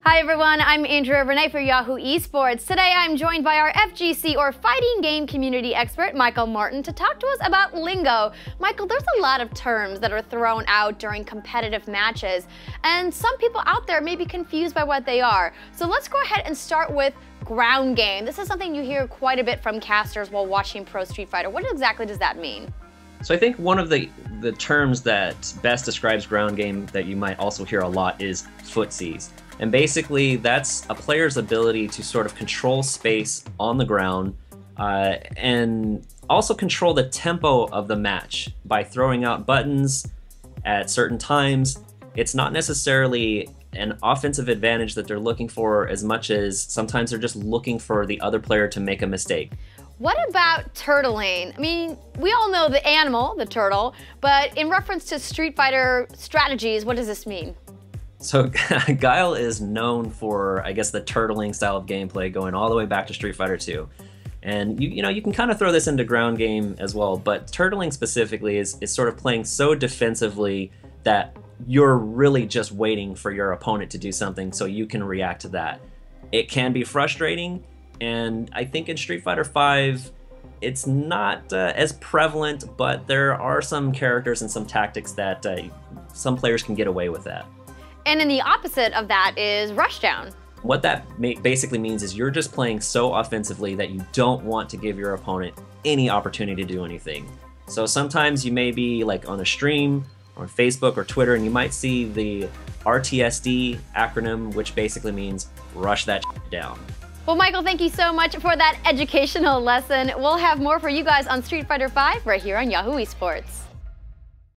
Hi everyone, I'm Andrea Renee for Yahoo Esports. Today I'm joined by our FGC or fighting game community expert, Michael Martin, to talk to us about lingo. Michael, there's a lot of terms that are thrown out during competitive matches, and some people out there may be confused by what they are. So let's go ahead and start with ground game. This is something you hear quite a bit from casters while watching Pro Street Fighter. What exactly does that mean? So I think one of the terms that best describes ground game that you might also hear a lot is Footsies. And basically that's a player's ability to sort of control space on the ground and also control the tempo of the match by throwing out buttons at certain times. It's not necessarily an offensive advantage that they're looking for as much as sometimes they're just looking for the other player to make a mistake. What about turtling? I mean, we all know the animal, the turtle, but in reference to Street Fighter strategies, what does this mean? So Guile is known for, I guess, the turtling style of gameplay going all the way back to Street Fighter 2. And you can kind of throw this into ground game as well, but turtling specifically is sort of playing so defensively that you're really just waiting for your opponent to do something so you can react to that. It can be frustrating, and I think in Street Fighter 5 it's not as prevalent, but there are some characters and some tactics that some players can get away with that. And then the opposite of that is Rushdown. What that basically means is you're just playing so offensively that you don't want to give your opponent any opportunity to do anything. So sometimes you may be like on a stream or on Facebook or Twitter and you might see the RTSD acronym, which basically means rush that down. Well, Michael, thank you so much for that educational lesson. We'll have more for you guys on Street Fighter V right here on Yahoo Esports.